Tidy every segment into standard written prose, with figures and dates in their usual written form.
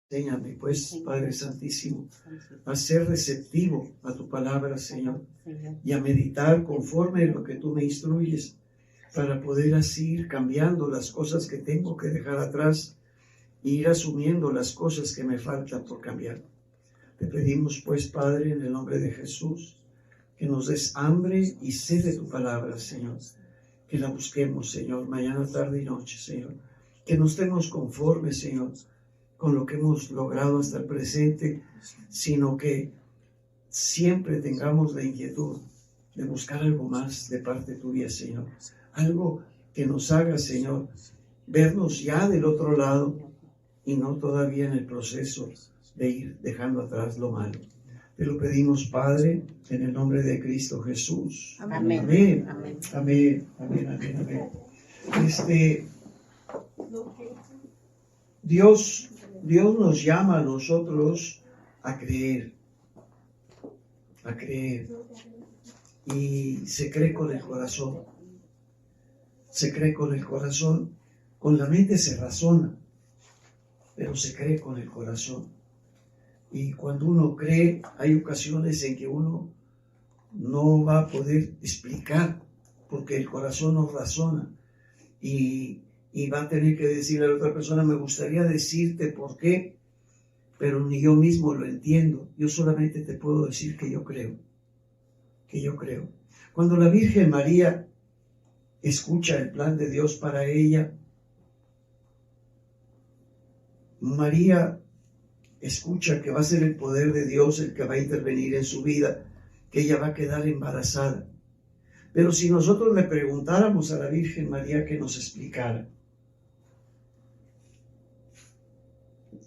Enséñame, pues, Padre Santísimo, a ser receptivo a tu palabra, Señor, y a meditar conforme a lo que tú me instruyes, para poder así ir cambiando las cosas que tengo que dejar atrás e ir asumiendo las cosas que me faltan por cambiar. Te pedimos, pues, Padre, en el nombre de Jesús, que nos des hambre y sed de tu palabra, Señor, que la busquemos, Señor, mañana, tarde y noche, Señor, que no estemos conformes, Señor, con lo que hemos logrado hasta el presente, sino que siempre tengamos la inquietud de buscar algo más de parte tuya, Señor. Algo que nos haga, Señor, vernos ya del otro lado y no todavía en el proceso de ir dejando atrás lo malo. Te lo pedimos, Padre, en el nombre de Cristo Jesús. Amén. Amén. Amén. Amén. Amén. Amén. Amén. Dios nos llama a nosotros a creer, y se cree con el corazón, con la mente se razona, pero se cree con el corazón. Y cuando uno cree, hay ocasiones en que uno no va a poder explicar, porque el corazón no razona, y va a tener que decirle a la otra persona, me gustaría decirte por qué, pero ni yo mismo lo entiendo. Yo solamente te puedo decir que yo creo. Cuando la Virgen María escucha el plan de Dios para ella, María escucha que va a ser el poder de Dios el que va a intervenir en su vida, que ella va a quedar embarazada. Pero si nosotros le preguntáramos a la Virgen María que nos explicara,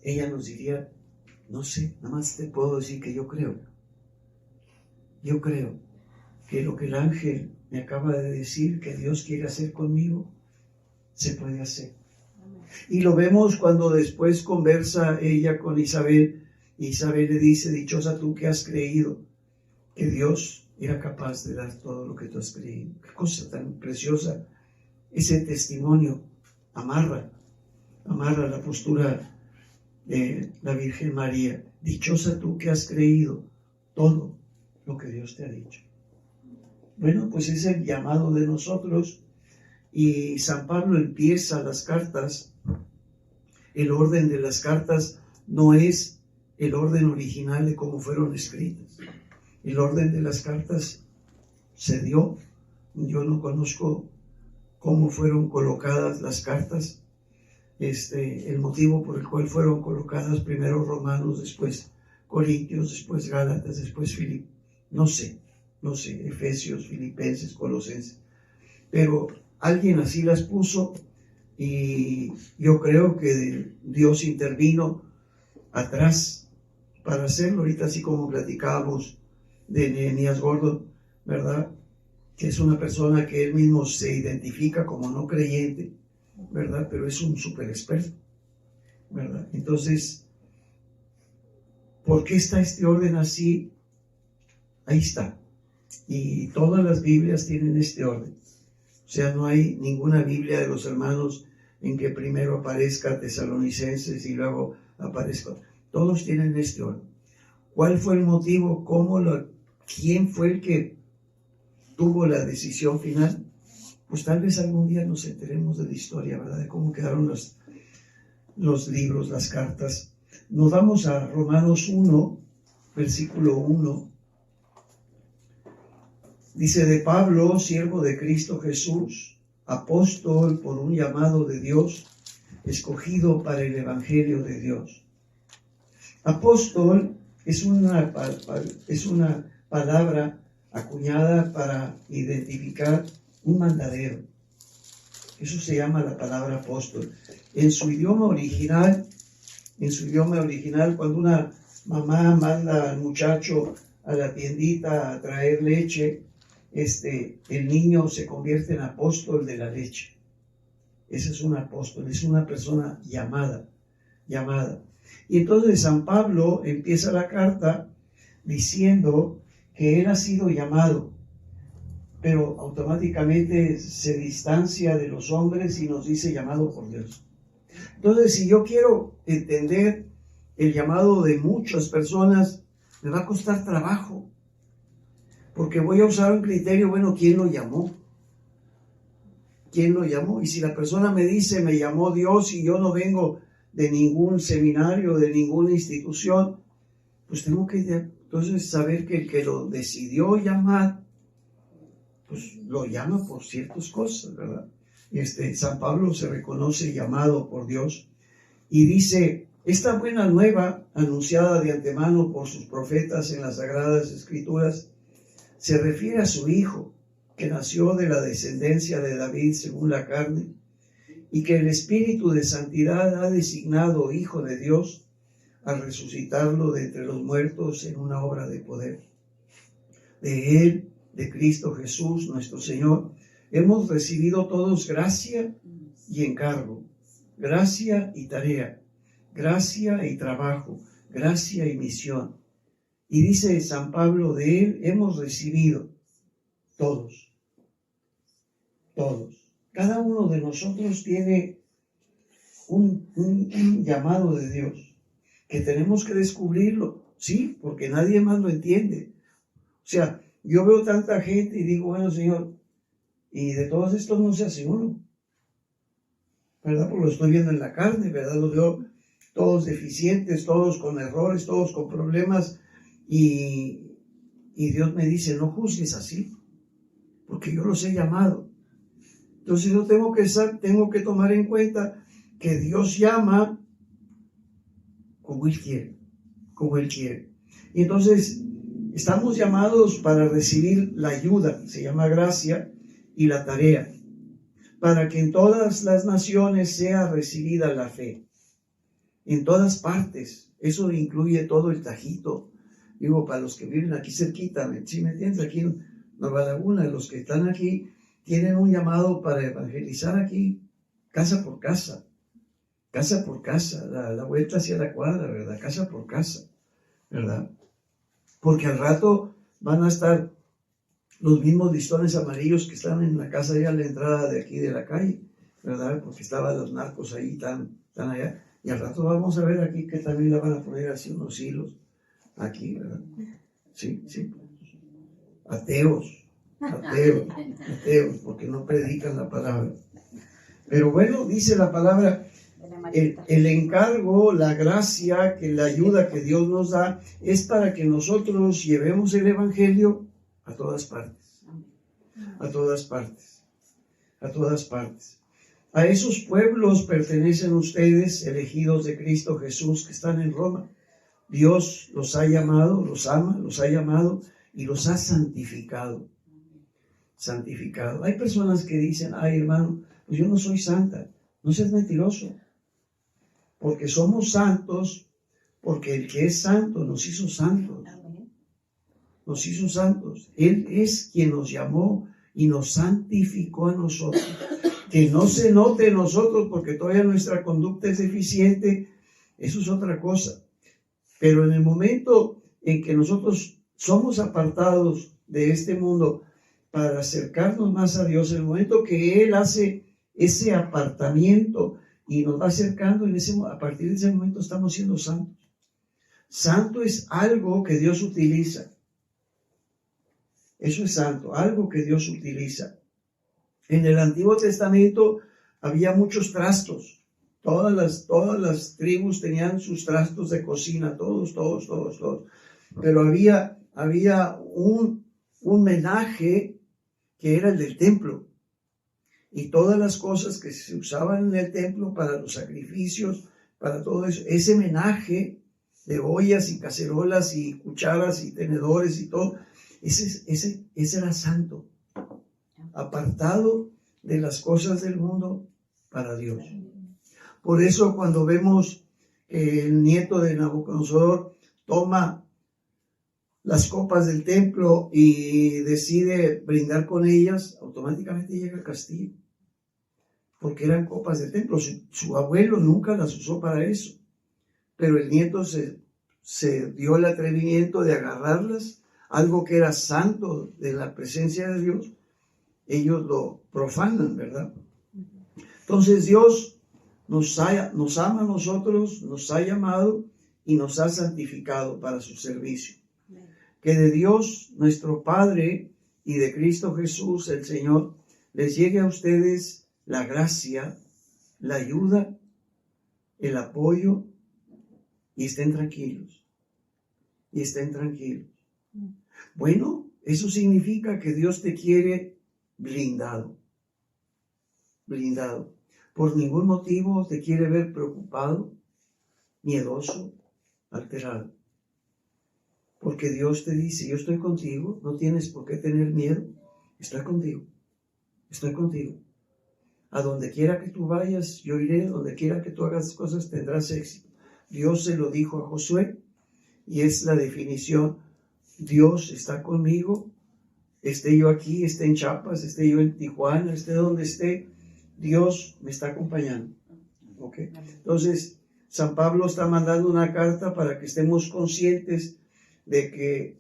ella nos diría, no sé, nada más te puedo decir que yo creo. Yo creo que lo que el ángel me acaba de decir que Dios quiere hacer conmigo, se puede hacer. Y lo vemos cuando después conversa ella con Isabel, y Isabel le dice, dichosa tú que has creído que Dios era capaz de dar todo lo que tú has creído. Qué cosa tan preciosa. Ese testimonio amarra la postura de la Virgen María. Dichosa tú que has creído todo lo que Dios te ha dicho. Bueno, pues es el llamado de nosotros, y San Pablo empieza las cartas. El orden de las cartas no es el orden original de cómo fueron escritas. El orden de las cartas se dio. Yo no conozco cómo fueron colocadas las cartas, el motivo por el cual fueron colocadas primero Romanos, después Corintios, después Gálatas, después Filipenses, no sé, Efesios, Filipenses, Colosenses, pero alguien así las puso, y yo creo que Dios intervino atrás para hacerlo. Ahorita, así como platicábamos de Nehemías Gordon, ¿verdad?, que es una persona que él mismo se identifica como no creyente, ¿verdad?, pero es un súper experto, ¿verdad? Entonces, ¿por qué está este orden así? Ahí está. Y todas las Biblias tienen este orden. O sea, no hay ninguna Biblia de los hermanos en que primero aparezca Tesalonicenses y luego aparezca. Todos tienen este orden. ¿Cuál fue el motivo? ¿Quién fue el que tuvo la decisión final? Pues tal vez algún día nos enteremos de la historia, ¿verdad?, de cómo quedaron los libros, las cartas. Nos vamos a Romanos 1, versículo 1. Dice, de Pablo, siervo de Cristo Jesús, apóstol por un llamado de Dios, escogido para el Evangelio de Dios. Apóstol es una palabra acuñada para identificar un mandadero. Eso se llama la palabra apóstol. En su idioma original, cuando una mamá manda al muchacho a la tiendita a traer leche, el niño se convierte en apóstol de la leche. Ese es un apóstol, es una persona llamada. Y entonces San Pablo empieza la carta diciendo que él ha sido llamado, pero automáticamente se distancia de los hombres y nos dice llamado por Dios. Entonces, si yo quiero entender el llamado de muchas personas, me va a costar trabajo, porque voy a usar un criterio, bueno, ¿quién lo llamó? ¿Quién lo llamó? Y si la persona me dice, me llamó Dios y yo no vengo de ningún seminario, de ninguna institución, pues tengo que entonces saber que el que lo decidió llamar, pues lo llama por ciertas cosas, ¿verdad? San Pablo se reconoce llamado por Dios y dice, esta buena nueva, anunciada de antemano por sus profetas en las Sagradas Escrituras, se refiere a su Hijo, que nació de la descendencia de David según la carne, y que el Espíritu de Santidad ha designado Hijo de Dios al resucitarlo de entre los muertos en una obra de poder. De Él, de Cristo Jesús, nuestro Señor, hemos recibido todos gracia y encargo, gracia y tarea, gracia y trabajo, gracia y misión. Y dice San Pablo, de Él hemos recibido todos. Cada uno de nosotros tiene un llamado de Dios, que tenemos que descubrirlo, sí, porque nadie más lo entiende. O sea, yo veo tanta gente y digo, bueno, Señor, y de todos estos no se hace uno, ¿verdad? Porque lo estoy viendo en la carne, ¿verdad? Los veo todos deficientes, todos con errores, todos con problemas, y Dios me dice, no juzgues así, porque yo los he llamado. Entonces yo tengo que tomar en cuenta que Dios llama como Él quiere. Y entonces estamos llamados para recibir la ayuda, se llama gracia, y la tarea, para que en todas las naciones sea recibida la fe. En todas partes, eso incluye todo el Tajito. Digo, para los que viven aquí cerquita, ¿sí me entiendes? Aquí en Nueva Laguna, los que están aquí tienen un llamado para evangelizar aquí, casa por casa, la vuelta hacia la cuadra, ¿verdad? Casa por casa, ¿verdad? Porque al rato van a estar los mismos listones amarillos que están en la casa allá a la entrada de aquí de la calle, ¿verdad? Porque estaban los narcos ahí tan allá. Y al rato vamos a ver aquí que también la van a poner así unos hilos, aquí, ¿verdad? Sí. Ateos, porque no predican la palabra. Pero bueno, dice la palabra, el encargo, la gracia, que la ayuda que Dios nos da, es para que nosotros llevemos el Evangelio a todas partes. A esos pueblos pertenecen ustedes, elegidos de Cristo Jesús, que están en Roma. Dios los ha llamado, los ama, los ha llamado y los ha santificado. Hay personas que dicen, ay hermano, pues yo no soy santa. No seas mentiroso. Porque somos santos, porque el que es santo nos hizo santos. Él es quien nos llamó y nos santificó a nosotros. Que no se note en nosotros porque todavía nuestra conducta es deficiente, eso es otra cosa. Pero en el momento en que nosotros somos apartados de este mundo para acercarnos más a Dios, en el momento que Él hace ese apartamiento y nos va acercando, a partir de ese momento estamos siendo santos. Santo es algo que Dios utiliza. Eso es santo, algo que Dios utiliza. En el Antiguo Testamento había muchos trastos. Todas las tribus tenían sus trastos de cocina, todos. Pero había un menaje que era el del templo. Y todas las cosas que se usaban en el templo para los sacrificios, para todo eso, ese menaje de ollas y cacerolas y cucharas y tenedores y todo, ese era santo, apartado de las cosas del mundo para Dios. Por eso cuando vemos que el nieto de Nabucodonosor toma las copas del templo y decide brindar con ellas, automáticamente llega el castigo, porque eran copas del templo. Su abuelo nunca las usó para eso, pero el nieto se dio el atrevimiento de agarrarlas, algo que era santo de la presencia de Dios. Ellos lo profanan, ¿verdad? Entonces Dios nos ama a nosotros, nos ha llamado y nos ha santificado para su servicio. Que de Dios, nuestro Padre, y de Cristo Jesús, el Señor, les llegue a ustedes la gracia, la ayuda, el apoyo, y estén tranquilos. Y estén tranquilos. Bueno, eso significa que Dios te quiere blindado. Blindado. Por ningún motivo te quiere ver preocupado, miedoso, alterado. Porque Dios te dice, yo estoy contigo, no tienes por qué tener miedo, estoy contigo, estoy contigo. A donde quiera que tú vayas, yo iré, donde quiera que tú hagas cosas, tendrás éxito. Dios se lo dijo a Josué, y es la definición, Dios está conmigo, esté yo aquí, esté en Chiapas, esté yo en Tijuana, esté donde esté, Dios me está acompañando. ¿Okay? Entonces, San Pablo está mandando una carta para que estemos conscientes de que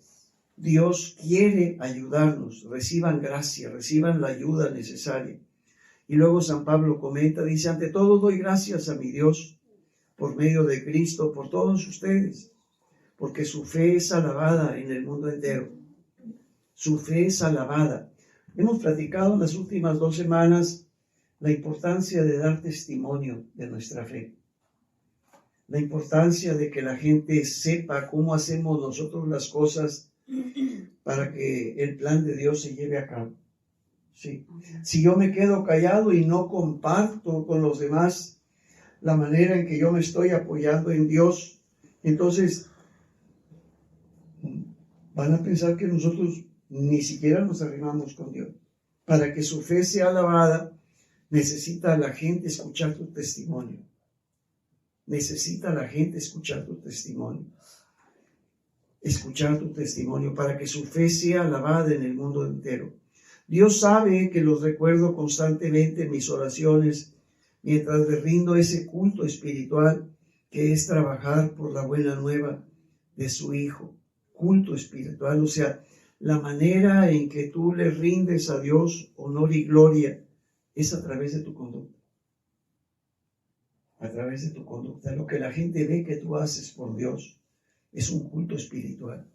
Dios quiere ayudarnos, reciban gracia, reciban la ayuda necesaria. Y luego San Pablo comenta, dice, ante todo doy gracias a mi Dios por medio de Cristo, por todos ustedes, porque su fe es alabada en el mundo entero. Su fe es alabada. Hemos platicado en las últimas 2 semanas la importancia de dar testimonio de nuestra fe. La importancia de que la gente sepa cómo hacemos nosotros las cosas para que el plan de Dios se lleve a cabo. Sí. Si yo me quedo callado y no comparto con los demás la manera en que yo me estoy apoyando en Dios, entonces van a pensar que nosotros ni siquiera nos arrimamos con Dios. Para que su fe sea alabada, necesita la gente escuchar tu testimonio. Necesita la gente escuchar tu testimonio. Escuchar tu testimonio para que su fe sea alabada en el mundo entero. Dios sabe que los recuerdo constantemente en mis oraciones mientras le rindo ese culto espiritual que es trabajar por la buena nueva de su Hijo. Culto espiritual, o sea, la manera en que tú le rindes a Dios honor y gloria es a través de tu conducta. A través de tu conducta. Lo que la gente ve que tú haces por Dios es un culto espiritual.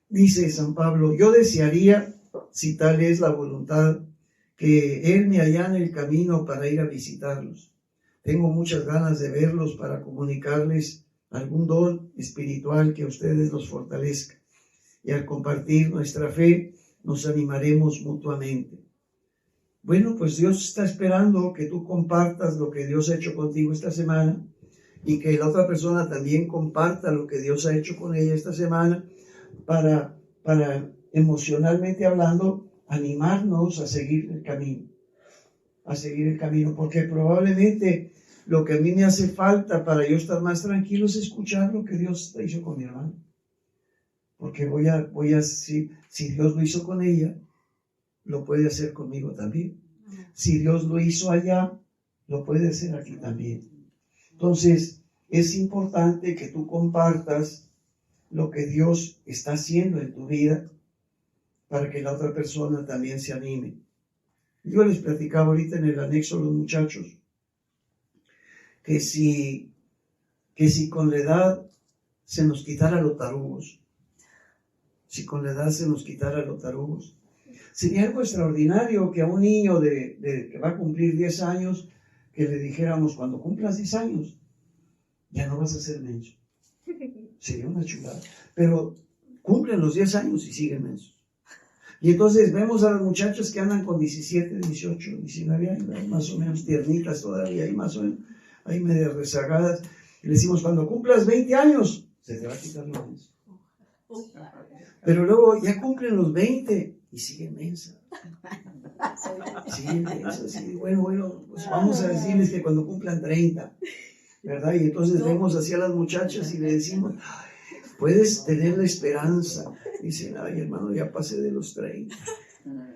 Dice San Pablo, yo desearía, si tal es la voluntad, que Él me allane el camino para ir a visitarlos. Tengo muchas ganas de verlos para comunicarles algún don espiritual que a ustedes los fortalezca. Y al compartir nuestra fe, nos animaremos mutuamente. Bueno, pues Dios está esperando que tú compartas lo que Dios ha hecho contigo esta semana y que la otra persona también comparta lo que Dios ha hecho con ella esta semana para emocionalmente hablando, animarnos a seguir el camino. A seguir el camino, porque probablemente lo que a mí me hace falta para yo estar más tranquilo es escuchar lo que Dios hizo con mi hermano. Porque si Dios lo hizo con ella, lo puede hacer conmigo también. Si Dios lo hizo allá, lo puede hacer aquí también. Entonces, es importante que tú compartas lo que Dios está haciendo en tu vida para que la otra persona también se anime. Yo les platicaba ahorita en el anexo a los muchachos que si con la edad se nos quitara los tarugos, sería algo extraordinario que a un niño que va a cumplir 10 años, que le dijéramos, cuando cumplas 10 años, ya no vas a ser menso. Sería una chulada. Pero cumplen los 10 años y siguen mensos. Y entonces vemos a las muchachas que andan con 17, 18, 19 años, más o menos tiernitas todavía, ahí más o menos, ahí medio rezagadas. Y le decimos, cuando cumplas 20 años, se te va a quitar lo menso. Pero luego ya cumplen los 20 y siguen mensas. Siguen mensas, sí. Bueno, pues vamos a decirles que cuando cumplan 30, ¿verdad? Y entonces vemos así a las muchachas y le decimos, puedes tener la esperanza. Dicen, ay hermano, ya pasé de los 30.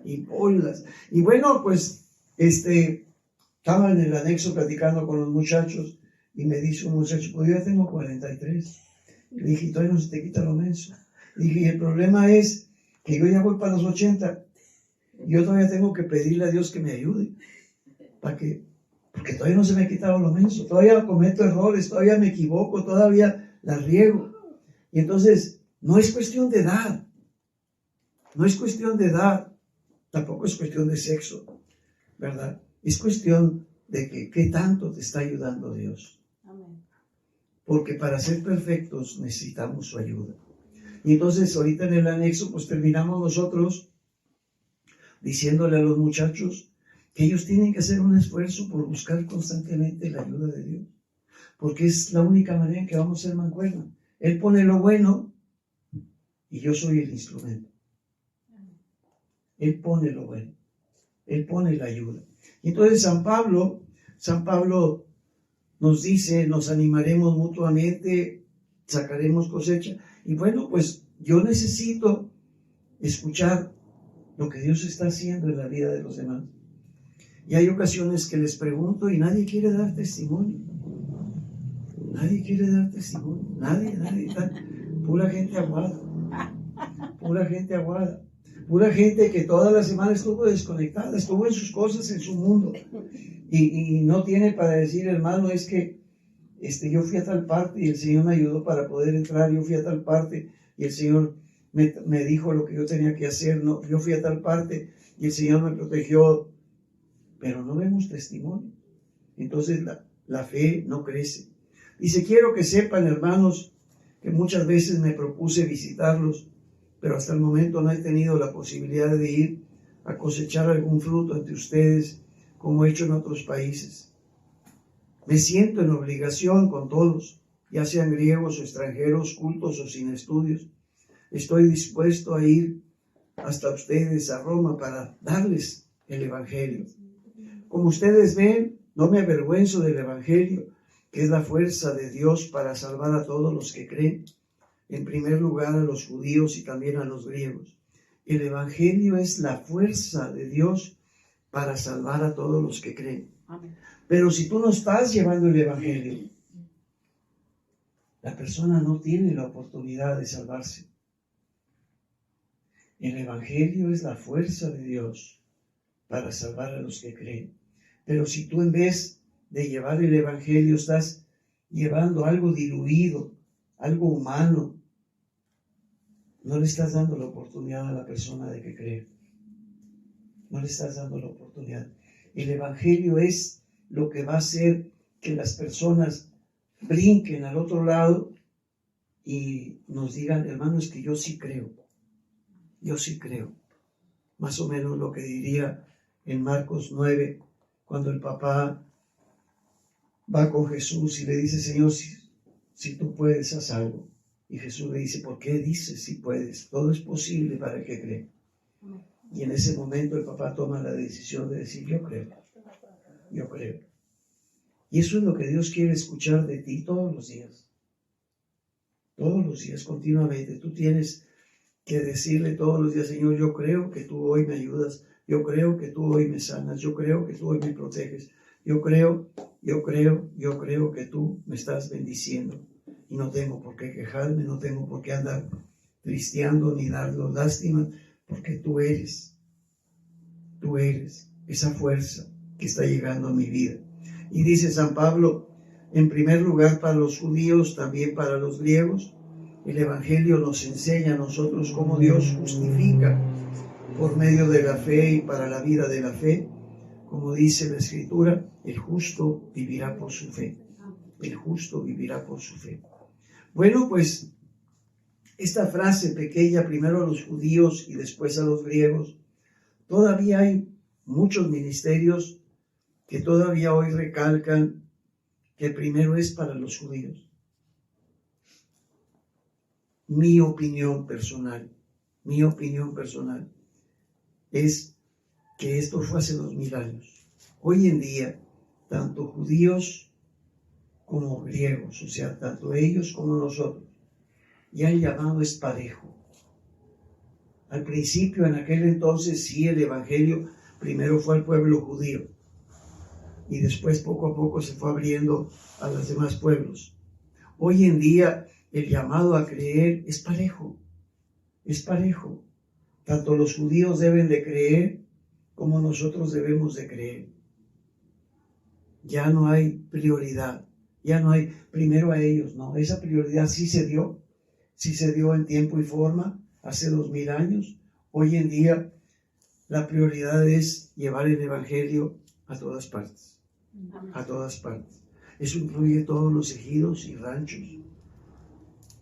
Y bolas. Y bueno, pues, estaba en el anexo platicando con los muchachos y me dice un muchacho, pues yo ya tengo 43. Le dije, todavía no se te quita lo menso. Le dije, y el problema es que yo ya voy para los 80. Yo todavía tengo que pedirle a Dios que me ayude. ¿Para qué? porque todavía no se me ha quitado lo menso, todavía cometo errores, todavía me equivoco, todavía la riego. Y entonces, no es cuestión de edad, no es cuestión de edad, tampoco es cuestión de sexo, ¿verdad? Es cuestión de que qué tanto te está ayudando Dios. Amén. Porque para ser perfectos necesitamos su ayuda. Y entonces ahorita en el anexo pues terminamos nosotros diciéndole a los muchachos que ellos tienen que hacer un esfuerzo por buscar constantemente la ayuda de Dios. Porque es la única manera en que vamos a ser mancuerna. Él pone lo bueno y yo soy el instrumento. Él pone lo bueno. Él pone la ayuda. Y entonces San Pablo nos dice, nos animaremos mutuamente, sacaremos cosecha. Y bueno, pues yo necesito escuchar lo que Dios está haciendo en la vida de los demás. Y hay ocasiones que les pregunto y nadie quiere dar testimonio. Nadie quiere dar testimonio. Nadie. Pura gente aguada. Pura gente aguada. Pura gente que toda la semana estuvo desconectada, estuvo en sus cosas, en su mundo. Y no tiene para decir, hermano, es que yo fui a tal parte y el Señor me ayudó para poder entrar. Yo fui a tal parte y el Señor me dijo lo que yo tenía que hacer. No, yo fui a tal parte y el Señor me protegió. Pero no vemos testimonio. Entonces la fe no crece. Dice, quiero que sepan, hermanos, que muchas veces me propuse visitarlos, pero hasta el momento no he tenido la posibilidad de ir a cosechar algún fruto entre ustedes, como he hecho en otros países. Me siento en obligación con todos, ya sean griegos o extranjeros, cultos o sin estudios. Estoy dispuesto a ir hasta ustedes a Roma para darles el Evangelio. Como ustedes ven, no me avergüenzo del Evangelio, que es la fuerza de Dios para salvar a todos los que creen. En primer lugar a los judíos y también a los griegos. El Evangelio es la fuerza de Dios para salvar a todos los que creen. Amén. Pero si tú no estás llevando el Evangelio, la persona no tiene la oportunidad de salvarse. El Evangelio es la fuerza de Dios para salvar a los que creen. Pero si tú en vez de llevar el Evangelio estás llevando algo diluido, algo humano, no le estás dando la oportunidad a la persona de que cree. No le estás dando la oportunidad. El Evangelio es lo que va a hacer que las personas brinquen al otro lado y nos digan, hermano, es que yo sí creo. Yo sí creo. Más o menos lo que diría en Marcos 9, cuando el papá va con Jesús y le dice, Señor, si tú puedes, haz algo. Y Jesús le dice, ¿por qué dices si puedes? Todo es posible para el que cree. Y en ese momento el papá toma la decisión de decir, yo creo. Yo creo. Y eso es lo que Dios quiere escuchar de ti todos los días. Todos los días, continuamente. Tú tienes que decirle todos los días, Señor, yo creo que tú hoy me ayudas. Yo creo que tú hoy me sanas. Yo creo que tú hoy me proteges. Yo creo que tú me estás bendiciendo. Y no tengo por qué quejarme, no tengo por qué andar tristeando ni dando lástima, porque tú eres esa fuerza que está llegando a mi vida. Y dice San Pablo, en primer lugar para los judíos, también para los griegos, el Evangelio nos enseña a nosotros cómo Dios justifica por medio de la fe y para la vida de la fe. Como dice la Escritura, el justo vivirá por su fe. El justo vivirá por su fe. Bueno, pues esta frase pequeña, primero a los judíos y después a los griegos, todavía hay muchos ministerios que todavía hoy recalcan que primero es para los judíos. Mi opinión personal es que esto fue hace 2000 años. Hoy en día, tanto judíos como griegos, o sea, tanto ellos como nosotros, ya el llamado es parejo. Al principio, en aquel entonces, sí, el Evangelio primero fue al pueblo judío y después poco a poco se fue abriendo a los demás pueblos. Hoy en día, el llamado a creer es parejo. Tanto los judíos deben de creer como nosotros debemos de creer. ya no hay prioridad, ya no hay primero a ellos, no, esa prioridad sí se dio en tiempo y forma hace 2000 años. Hoy en día la prioridad es llevar el evangelio a todas partes, a todas partes. Eso incluye todos los ejidos y ranchos.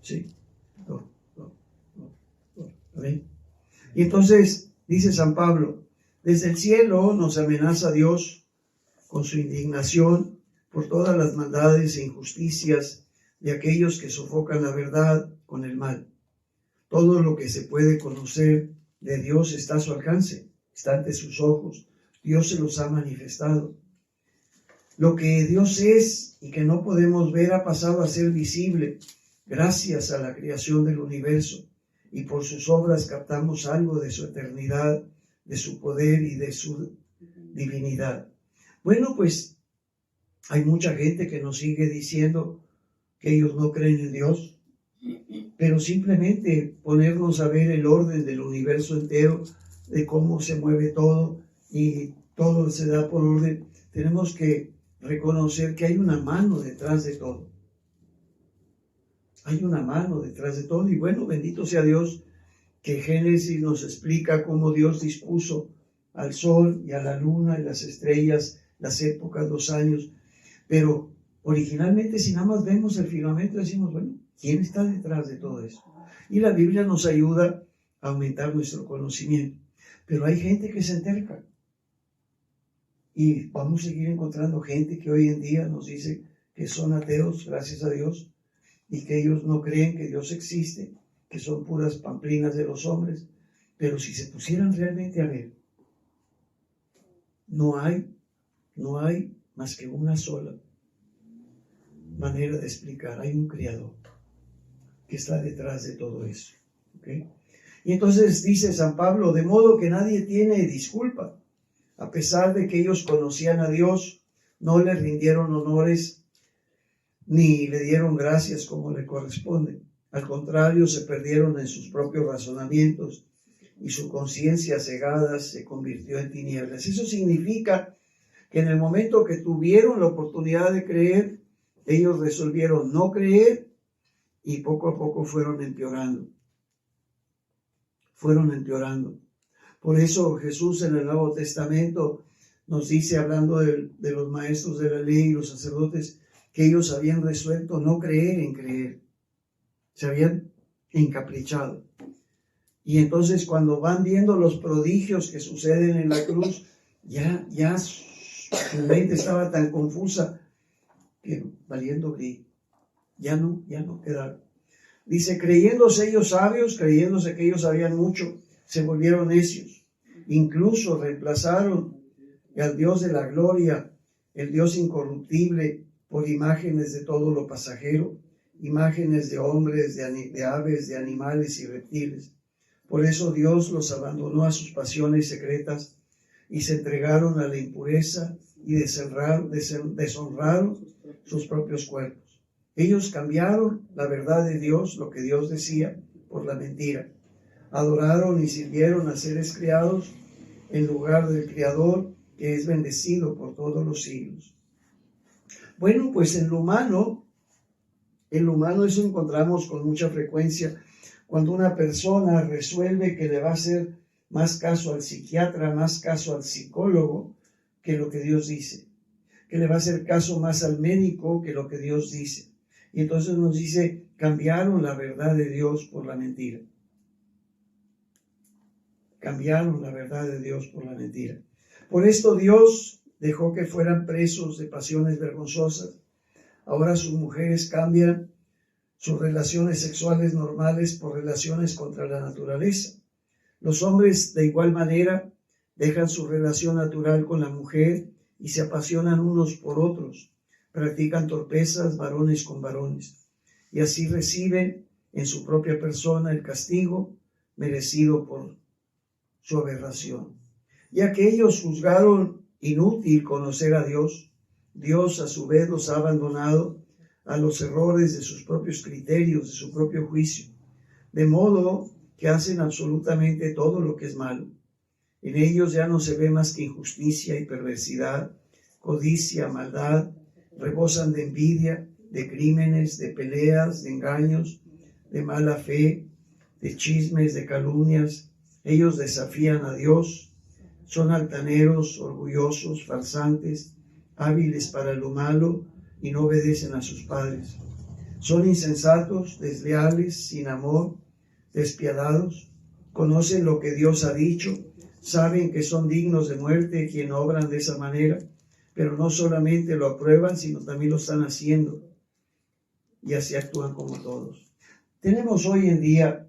Sí. ¿Amén? Y entonces dice San Pablo, desde el cielo nos amenaza Dios con su indignación por todas las maldades e injusticias de aquellos que sofocan la verdad con el mal. Todo lo que se puede conocer de Dios está a su alcance, está ante sus ojos. Dios se los ha manifestado. Lo que Dios es y que no podemos ver ha pasado a ser visible gracias a la creación del universo, y por sus obras captamos algo de su eternidad, de su poder y de su divinidad. Bueno, pues hay mucha gente que nos sigue diciendo que ellos no creen en Dios, pero simplemente ponernos a ver el orden del universo entero, de cómo se mueve todo y todo se da por orden, tenemos que reconocer que hay una mano detrás de todo. Hay una mano detrás de todo, y bueno, bendito sea Dios que Génesis nos explica cómo Dios dispuso al sol y a la luna y las estrellas, las épocas, los años, pero originalmente si nada más vemos el firmamento decimos, bueno, ¿quién está detrás de todo eso? Y la Biblia nos ayuda a aumentar nuestro conocimiento, pero hay gente que se enterca, y vamos a seguir encontrando gente que hoy en día nos dice que son ateos, gracias a Dios, y que ellos no creen que Dios existe, que son puras pamplinas de los hombres. Pero si se pusieran realmente a ver, no hay más que una sola manera de explicar. Hay un creador que está detrás de todo eso. ¿Okay? Y entonces dice San Pablo, de modo que nadie tiene disculpa. A pesar de que ellos conocían a Dios, no le rindieron honores ni le dieron gracias como le corresponde. Al contrario, se perdieron en sus propios razonamientos y su conciencia cegada se convirtió en tinieblas. Eso significa que en el momento que tuvieron la oportunidad de creer, ellos resolvieron no creer y poco a poco fueron empeorando. Por eso Jesús en el Nuevo Testamento nos dice, hablando de los maestros de la ley y los sacerdotes, que ellos habían resuelto no creer en creer. Se habían encaprichado. Y entonces cuando van viendo los prodigios que suceden en la cruz, ya su mente estaba tan confusa que valiendo grillo. Ya no quedaron. Dice, creyéndose ellos sabios, creyéndose que ellos sabían mucho, se volvieron necios. Incluso reemplazaron al Dios de la gloria, el Dios incorruptible, por imágenes de todo lo pasajero, imágenes de hombres, de aves, de animales y reptiles. Por eso Dios los abandonó a sus pasiones secretas y se entregaron a la impureza y deshonraron sus propios cuerpos. Ellos cambiaron la verdad de Dios, lo que Dios decía, por la mentira. Adoraron y sirvieron a seres criados en lugar del Creador, que es bendecido por todos los siglos. Bueno, pues en lo humano eso encontramos con mucha frecuencia. Cuando una persona resuelve que le va a hacer más caso al psiquiatra, más caso al psicólogo que lo que Dios dice, que le va a hacer caso más al médico que lo que Dios dice. Y entonces nos dice, cambiaron la verdad de Dios por la mentira. Cambiaron la verdad de Dios por la mentira. Por esto Dios dejó que fueran presos de pasiones vergonzosas. Ahora sus mujeres cambian sus relaciones sexuales normales por relaciones contra la naturaleza. Los hombres, de igual manera, dejan su relación natural con la mujer y se apasionan unos por otros. Practican torpezas varones con varones. Y así reciben en su propia persona el castigo merecido por su aberración. Ya que ellos juzgaron inútil conocer a Dios, Dios a su vez los ha abandonado a los errores de sus propios criterios, de su propio juicio, de modo que hacen absolutamente todo lo que es malo. En ellos ya no se ve más que injusticia y perversidad, codicia, maldad, rebosan de envidia, de crímenes, de peleas, de engaños, de mala fe, de chismes, de calumnias. Ellos desafían a Dios, son altaneros, orgullosos, farsantes, hábiles para lo malo y no obedecen a sus padres. Son insensatos, desleales, sin amor, despiadados. Conocen lo que Dios ha dicho, saben que son dignos de muerte quien obran de esa manera, pero no solamente lo aprueban, sino también lo están haciendo. Y así actúan como todos. Tenemos hoy en día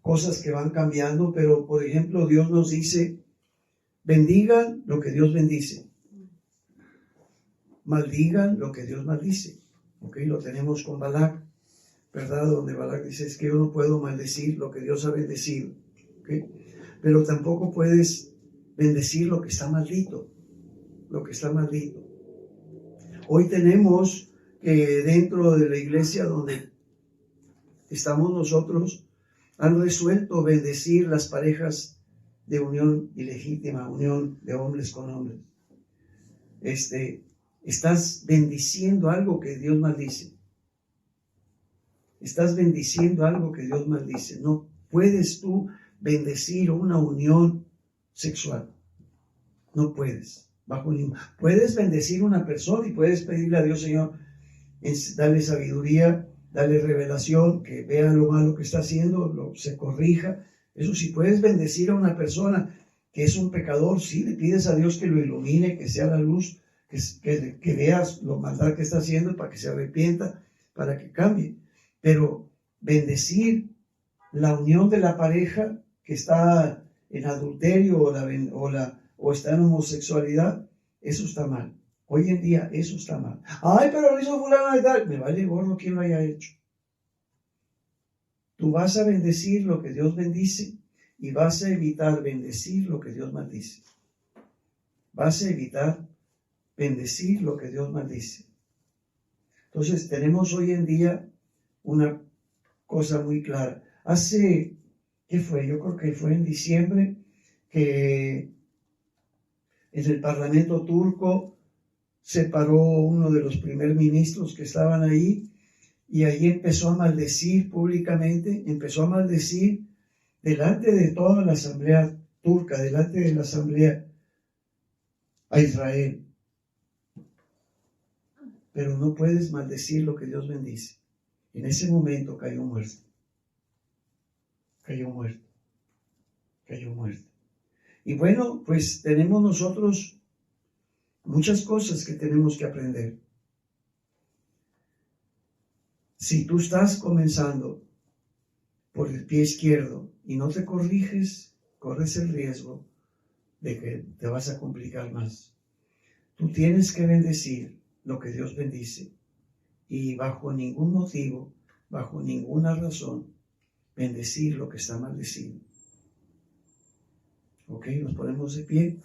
cosas que van cambiando, pero por ejemplo Dios nos dice, bendigan lo que Dios bendice, maldigan lo que Dios maldice. ¿Ok? Lo tenemos con Balac, ¿verdad? Donde Balac dice, es que yo no puedo maldecir lo que Dios ha bendecido. ¿Ok? Pero tampoco puedes bendecir lo que está maldito, lo que está maldito. Hoy tenemos que dentro de la iglesia donde estamos nosotros, han resuelto bendecir las parejas de unión ilegítima, unión de hombres con hombres. Estás bendiciendo algo que Dios maldice. Estás bendiciendo algo que Dios maldice. No puedes tú bendecir una unión sexual. No puedes. Puedes bendecir una persona y puedes pedirle a Dios, Señor, darle sabiduría, darle revelación, que vea lo malo que está haciendo, se corrija. Eso sí, puedes bendecir a una persona que es un pecador, sí, le pides a Dios que lo ilumine, que sea la luz, que veas lo maldad que está haciendo para que se arrepienta, para que cambie. Pero bendecir la unión de la pareja que está en adulterio o está en homosexualidad, eso está mal. Hoy en día eso está mal. Ay, pero lo hizo fulano de tal. Me vale gorro quien lo haya hecho. Tú vas a bendecir lo que Dios bendice y vas a evitar bendecir lo que Dios maldice. Vas a evitar bendecir lo que Dios maldice. Entonces tenemos hoy en día una cosa muy clara. ¿Qué fue? Yo creo que fue en diciembre que en el Parlamento turco se paró uno de los primer ministros que estaban ahí y ahí empezó a maldecir públicamente, empezó a maldecir delante de toda la asamblea turca, delante de la asamblea a Israel. Pero no puedes maldecir lo que Dios bendice. En ese momento cayó muerto. Cayó muerto. Cayó muerto. Y bueno, pues tenemos nosotros muchas cosas que tenemos que aprender. Si tú estás comenzando por el pie izquierdo y no te corriges, corres el riesgo de que te vas a complicar más. Tú tienes que bendecir lo que Dios bendice y bajo ningún motivo, bajo ninguna razón, bendecir lo que está maldecido. ¿Ok? Nos ponemos de pie.